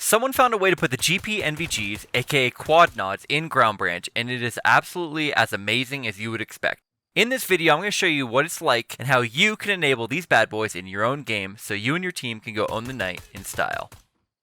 Someone found a way to put the GPNVGs, aka quad nods, in Ground Branch, and it is absolutely as amazing as you would expect. In this video, I'm going to show you what it's like and how you can enable these bad boys in your own game so you and your team can go own the night in style.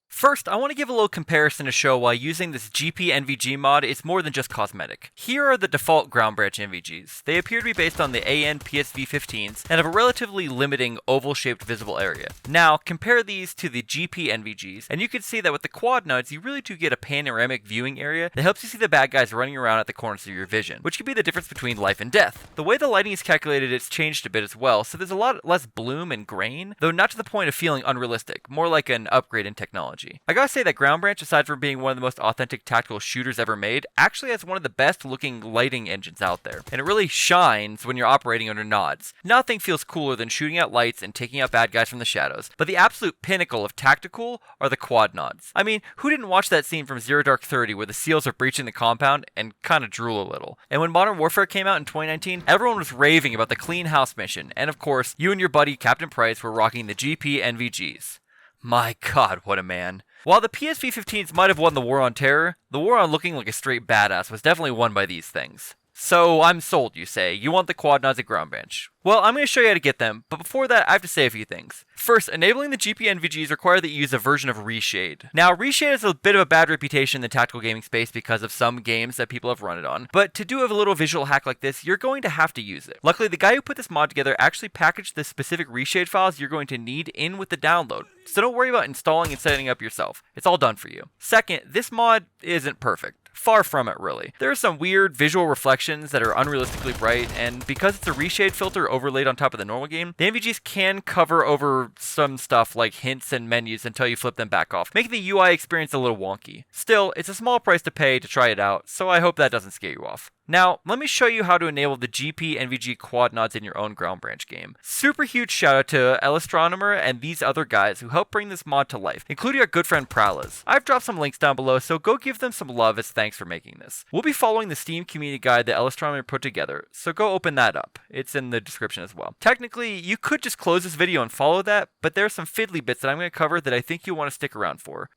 First, I want to give a little comparison to show why using this GPNVG mod is more than just cosmetic. Here are the default Ground Branch NVGs. They appear to be based on the AN PSV15s and have a relatively limiting oval-shaped visible area. Now, compare these to the GPNVGs, and you can see that with the quad nodes, you really do get a panoramic viewing area that helps you see the bad guys running around at the corners of your vision, which could be the difference between life and death. The way the lighting is calculated, it's changed a bit as well, so there's a lot less bloom and grain, though not to the point of feeling unrealistic, more like an upgrade in technology. I gotta say that Ground Branch, aside from being one of the most authentic tactical shooters ever made, actually has one of the best looking lighting engines out there, and it really shines when you're operating under nods. Nothing feels cooler than shooting out lights and taking out bad guys from the shadows, but the absolute pinnacle of tactical are the quad nods. I mean, who didn't watch that scene from Zero Dark 30 where the SEALs are breaching the compound and kinda drool a little? And when Modern Warfare came out in 2019, everyone was raving about the clean house mission, and of course, you and your buddy Captain Price were rocking the GPNVGs. My god, what a man. While the PSV-15s might have won the war on terror, the war on looking like a straight badass was definitely won by these things. So I'm sold, you say. You want the quad nods at Ground Branch. Well, I'm going to show you how to get them, but before that, I have to say a few things. First, enabling the GPNVGs require that you use a version of Reshade. Now, Reshade has a bit of a bad reputation in the tactical gaming space because of some games that people have run it on, but to do a little visual hack like this, you're going to have to use it. Luckily, the guy who put this mod together actually packaged the specific Reshade files you're going to need in with the download, so don't worry about installing and setting up yourself. It's all done for you. Second, this mod isn't perfect. Far from it, really. There are some weird visual reflections that are unrealistically bright, and because it's a reshade filter overlaid on top of the normal game, the NVGs can cover over some stuff like hints and menus until you flip them back off, making the UI experience a little wonky. Still, it's a small price to pay to try it out, so I hope that doesn't scare you off. Now, let me show you how to enable the GPNVG quad nods in your own Ground Branch game. Super huge shout out to Elestronimer and these other guys who helped bring this mod to life, including our good friend Prowlers. I've dropped some links down below, so go give them some love as thanks for making this. We'll be following the Steam community guide that Elestronimer put together, so go open that up. It's in the description as well. Technically, you could just close this video and follow that, but there are some fiddly bits that I'm going to cover that I think you'll want to stick around for.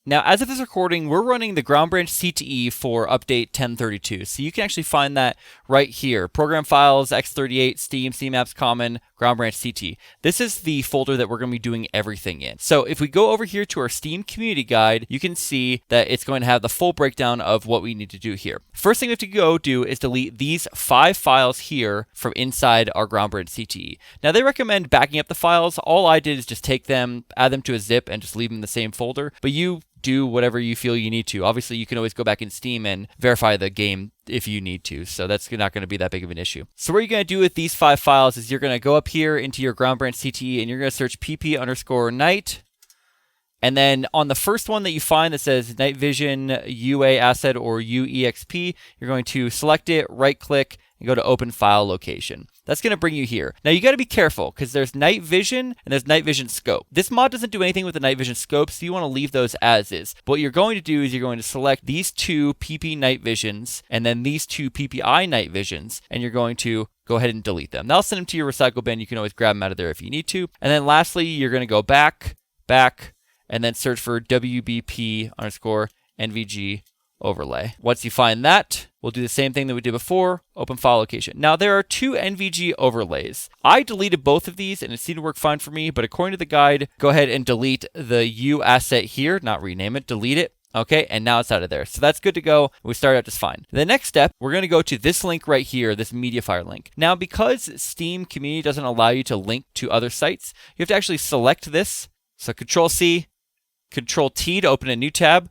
Now, as of this recording, we're running the Ground Branch CTE for update 1032, so you can actually find that right here. Program files, x38, Steam, CMapps Common, Ground Branch CT. This is the folder that we're going to be doing everything in. So if we go over here to our Steam community guide, you can see that it's going to have the full breakdown of what we need to do here. First thing we have to go do is delete these 5 files here from inside our Ground Branch CTE. Now, they recommend backing up the files. All I did is just take them, add them to a zip, and just leave them in the same folder, but you do whatever you feel you need to. Obviously, you can always go back in Steam and verify the game if you need to, so that's not going to be that big of an issue. So what you're going to do with these 5 files is you're going to go up here into your Ground Branch CTE and you're going to search pp_night. And then on the first one that you find that says Night Vision UA Asset or UEXP, you're going to select it, right click, and go to Open File Location. That's going to bring you here. Now you got to be careful because there's Night Vision and there's Night Vision Scope. This mod doesn't do anything with the Night Vision Scope, so you want to leave those as is. But what you're going to do is you're going to select these 2 PP Night Visions and then these 2 PPI Night Visions, and you're going to go ahead and delete them. That'll send them to your recycle bin. You can always grab them out of there if you need to. And then lastly, you're going to go back, and then search for WBP_NVG overlay. Once you find that, we'll do the same thing that we did before, open file location. Now, there are 2 NVG overlays. I deleted both of these and it seemed to work fine for me, but according to the guide, go ahead and delete the U asset here, not rename it, delete it. Okay, and now it's out of there. So that's good to go. We started out just fine. The next step, we're going to go to this link right here, this Mediafire link. Now, because Steam Community doesn't allow you to link to other sites, you have to actually select this. So Control-C, Control-T to open a new tab,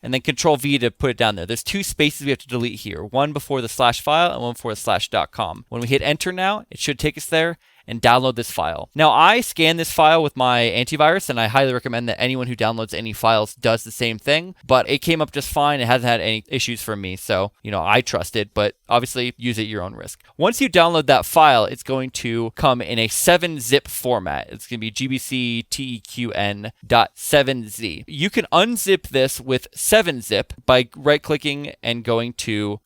and then Control-V to put it down there. There's 2 spaces we have to delete here, one before the /file and one before the /.com. When we hit enter now, it should take us there and download this file. Now, I scanned this file with my antivirus, and I highly recommend that anyone who downloads any files does the same thing, but it came up just fine. It hasn't had any issues from me, so, I trust it, but obviously use it at your own risk. Once you download that file, it's going to come in a 7-zip format. It's going to be gbcteqn.7z. You can unzip this with 7-zip by right-clicking and going to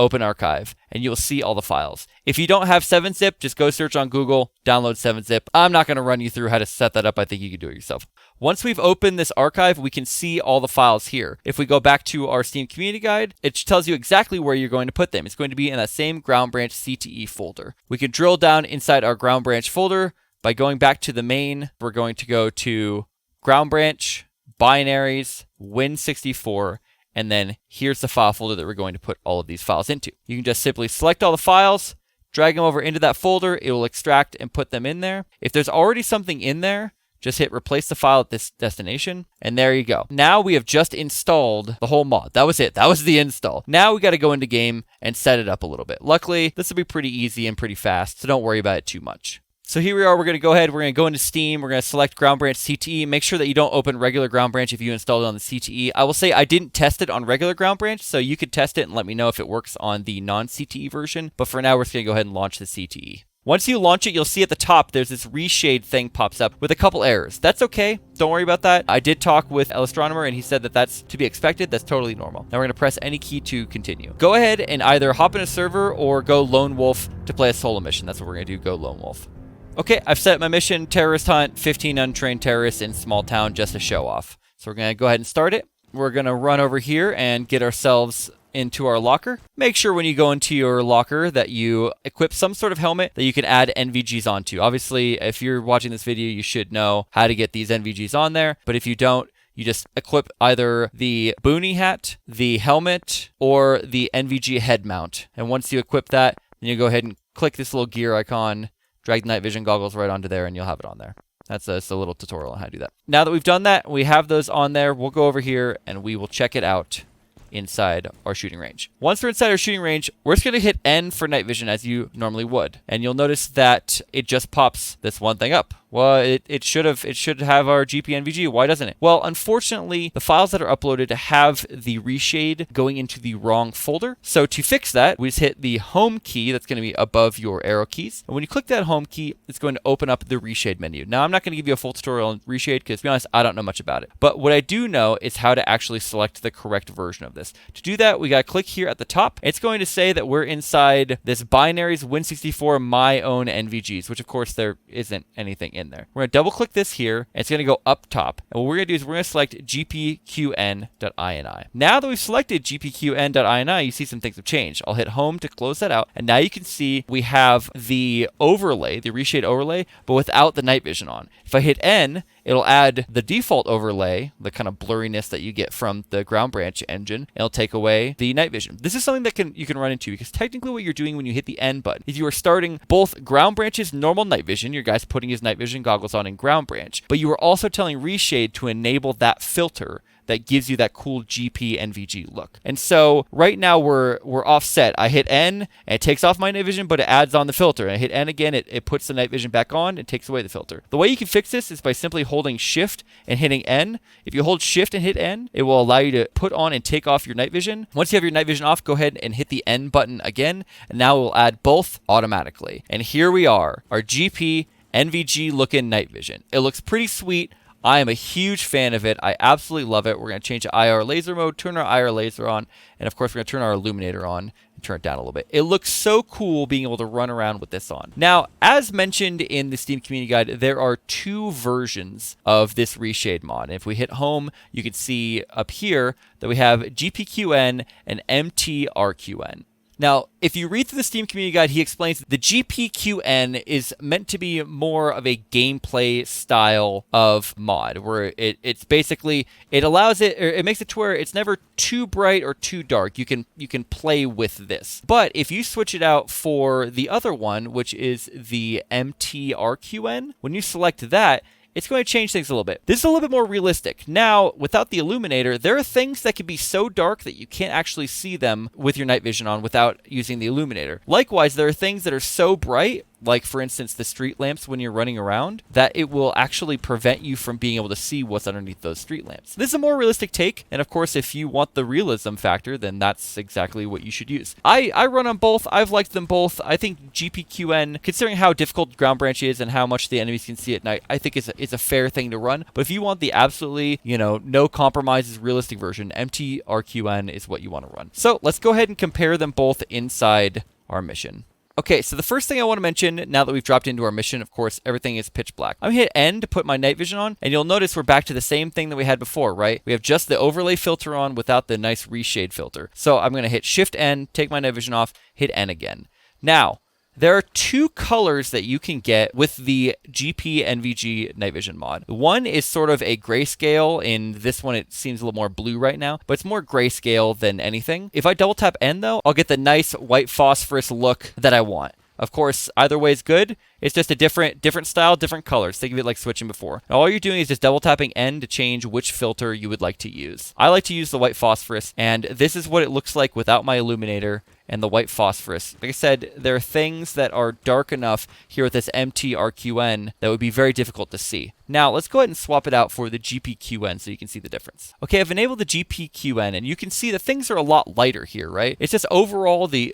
Open Archive, and you'll see all the files. If you don't have 7-zip, just go search on Google, download 7-zip. I'm not going to run you through how to set that up. I think you can do it yourself. Once we've opened this archive, we can see all the files here. If we go back to our Steam community guide, it tells you exactly where you're going to put them. It's going to be in that same ground branch CTE folder. We can drill down inside our ground branch folder by going back to the main. We're going to go to ground branch, binaries, Win64, and then here's the file folder that we're going to put all of these files into. You can just simply select all the files, drag them over into that folder. It will extract and put them in there. If there's already something in there, just hit replace the file at this destination, and there you go. Now we have just installed the whole mod. That was it. That was the install. Now we got to go into game and set it up a little bit. Luckily, this will be pretty easy and pretty fast, so don't worry about it too much. So here we are. We're going to go ahead. We're going to go into Steam. We're going to select Ground Branch CTE. Make sure that you don't open regular Ground Branch if you installed it on the CTE. I will say I didn't test it on regular Ground Branch, so you could test it and let me know if it works on the non-CTE version. But for now, we're just going to go ahead and launch the CTE. Once you launch it, you'll see at the top, there's this reshade thing pops up with a couple errors. That's okay. Don't worry about that. I did talk with Elestronimer, and he said that that's to be expected. That's totally normal. Now we're going to press any key to continue. Go ahead and either hop in a server or go Lone Wolf to play a solo mission. That's what we're going to do. Go Lone Wolf. Okay, I've set my mission, terrorist hunt, 15 untrained terrorists in small town just to show off. So we're going to go ahead and start it. We're going to run over here and get ourselves into our locker. Make sure when you go into your locker that you equip some sort of helmet that you can add NVGs onto. Obviously, if you're watching this video, you should know how to get these NVGs on there. But if you don't, you just equip either the boonie hat, the helmet, or the NVG head mount. And once you equip that, then you go ahead and click this little gear icon, drag the night vision goggles right onto there, and you'll have it on there. That's a little tutorial on how to do that. Now that we've done that, we have those on there. We'll go over here and we will check it out inside our shooting range. Once we're inside our shooting range, we're just going to hit N for night vision as you normally would. And you'll notice that it just pops this one thing up. Well, it should have our GPNVG. Why doesn't it? Well, unfortunately, the files that are uploaded have the reshade going into the wrong folder. So to fix that, we just hit the home key that's going to be above your arrow keys. And when you click that home key, it's going to open up the reshade menu. Now, I'm not going to give you a full tutorial on reshade because, to be honest, I don't know much about it. But what I do know is how to actually select the correct version of this. To do that, we got to click here at the top. It's going to say that we're inside this binaries Win64 my own NVGs, which of course there isn't anything in there. We're going to double click this here, and it's going to go up top. And what we're going to do is we're going to select GPQN.ini. Now that we've selected GPQN.ini, you see some things have changed. I'll hit home to close that out. And now you can see we have the overlay, the reshade overlay, but without the night vision on. If I hit N, it'll add the default overlay, the kind of blurriness that you get from the ground branch engine. It'll take away the night vision. This is something that you can run into because technically what you're doing when you hit the N button is you are starting both ground branch's normal night vision, your guy's putting his night vision goggles on in ground branch, but you are also telling reshade to enable that filter that gives you that cool GPNVG look. And so right now we're offset. I hit N and it takes off my night vision, but it adds on the filter. And I hit N again, it puts the night vision back on and takes away the filter. The way you can fix this is by simply holding Shift and hitting N. If you hold Shift and hit N, it will allow you to put on and take off your night vision. Once you have your night vision off, go ahead and hit the N button again, and now it will add both automatically. And here we are, our GPNVG looking night vision. It looks pretty sweet. I am a huge fan of it. I absolutely love it. We're going to change to IR laser mode, turn our IR laser on, and of course we're going to turn our illuminator on and turn it down a little bit. It looks so cool being able to run around with this on. Now, as mentioned in the Steam Community Guide, there are two versions of this reshade mod. And if we hit home, you can see up here that we have GPQN and MTRQN. Now, if you read through the Steam Community Guide, he explains the GPQN is meant to be more of a gameplay style of mod, where it's basically, it allows it, or it makes it to where it's never too bright or too dark. You can play with this. But if you switch it out for the other one, which is the MTRQN, when you select that, it's going to change things a little bit. This is a little bit more realistic. Now, without the illuminator, there are things that can be so dark that you can't actually see them with your night vision on without using the illuminator. Likewise, there are things that are so bright, like for instance the street lamps when you're running around, that it will actually prevent you from being able to see what's underneath those street lamps. This is a more realistic take, and of course if you want the realism factor, then that's exactly what you should use. I run on both. I've liked them both. I think GPQN, considering how difficult ground branch is and how much the enemies can see at night, I think it's a fair thing to run. But if you want the absolutely, no compromises realistic version, MTRQN is what you want to run. So let's go ahead and compare them both inside our mission. Okay, so the first thing I want to mention, now that we've dropped into our mission, of course, everything is pitch black. I'm going to hit N to put my night vision on, and you'll notice we're back to the same thing that we had before, right? We have just the overlay filter on without the nice reshade filter. So I'm going to hit Shift N, take my night vision off, hit N again. Now, there are two colors that you can get with the GPNVG night vision mod. One is sort of a grayscale. In this one, it seems a little more blue right now, but it's more grayscale than anything. If I double tap N though, I'll get the nice white phosphorus look that I want. Of course, either way is good. It's just a different style, different colors. Think of it like switching before. And all you're doing is just double tapping N to change which filter you would like to use. I like to use the white phosphorus, and this is what it looks like without my illuminator and the white phosphorus. Like I said, there are things that are dark enough here with this MTRQN that would be very difficult to see. Now, let's go ahead and swap it out for the GPQN so you can see the difference. Okay, I've enabled the GPQN, and you can see that things are a lot lighter here, right? It's just overall the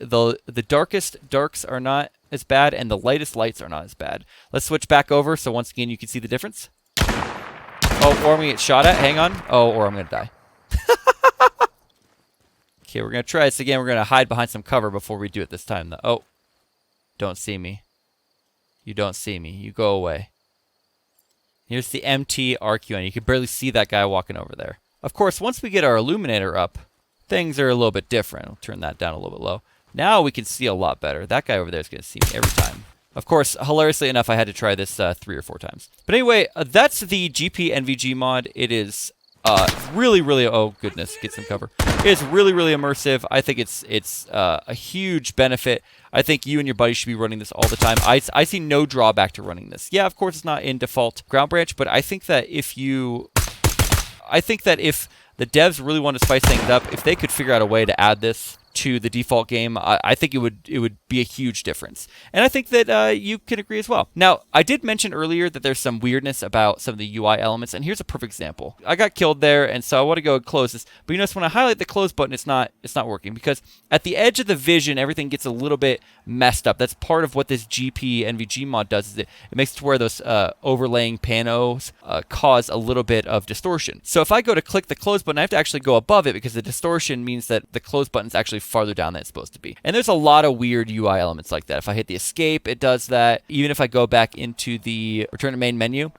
darkest darks are not as bad, and the lightest lights are not as bad. Let's switch back over so once again you can see the difference. Oh, or I'm going to get shot at. Hang on. Oh, or I'm going to die. Okay, we're going to try this again. We're going to hide behind some cover before we do it this time, though. Oh, don't see me. You don't see me. You go away. Here's the MTRQN. You can barely see that guy walking over there. Of course, once we get our illuminator up, things are a little bit different. I'll turn that down a little bit low. Now we can see a lot better. That guy over there is going to see me every time. Of course, hilariously enough, I had to try this 3 or 4 times. But anyway, that's the GPNVG mod. It is really, oh goodness, get some cover. It's really, immersive. I think it's a huge benefit. I think you and your buddies should be running this all the time. I see no drawback to running this. Yeah, of course, it's not in default ground branch, but I think that if the devs really want to spice things up, if they could figure out a way to add this to the default game, I think it would be a huge difference. And I think that you can agree as well. Now, I did mention earlier that there's some weirdness about some of the UI elements, and here's a perfect example. I got killed there, and so I want to go and close this. But you notice when I highlight the close button, it's not working, because at the edge of the vision, everything gets a little bit messed up. That's part of what this GPNVG mod does, is it makes it to where those overlaying panos cause a little bit of distortion. So if I go to click the close button, I have to actually go above it, because the distortion means that the close button is actually farther down than it's supposed to be. And there's a lot of weird UI elements like that. If I hit the escape, it does that. Even if I go back into the return to main menu,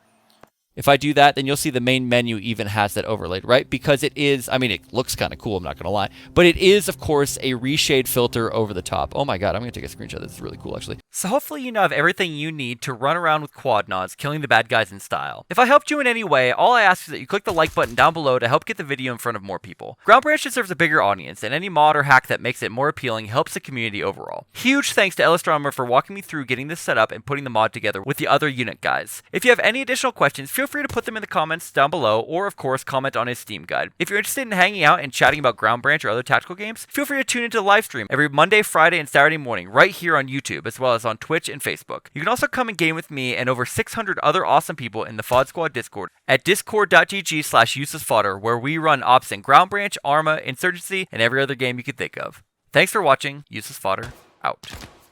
if I do that, then you'll see the main menu even has that overlaid, right? Because it is, I mean, it looks kind of cool, I'm not going to lie. But it is, of course, a reshade filter over the top. Oh my god, I'm going to take a screenshot. This is really cool, actually. So hopefully you now have everything you need to run around with quad nods, killing the bad guys in style. If I helped you in any way, all I ask is that you click the like button down below to help get the video in front of more people. Ground Branch deserves a bigger audience, and any mod or hack that makes it more appealing helps the community overall. Huge thanks to Elestronimer for walking me through getting this set up and putting the mod together with the other unit guys. If you have any additional questions, feel free to put them in the comments down below, or of course comment on his Steam guide. If you're interested in hanging out and chatting about Ground Branch or other tactical games, feel free to tune into the live stream every Monday, Friday, and Saturday morning right here on YouTube, as well as on Twitch and Facebook. You can also come and game with me and over 600 other awesome people in the FoddSquad Discord at discord.gg/UselessFodder, where we run ops in Ground Branch, Arma, Insurgency, and every other game you could think of. Thanks for watching. UselessFodder out.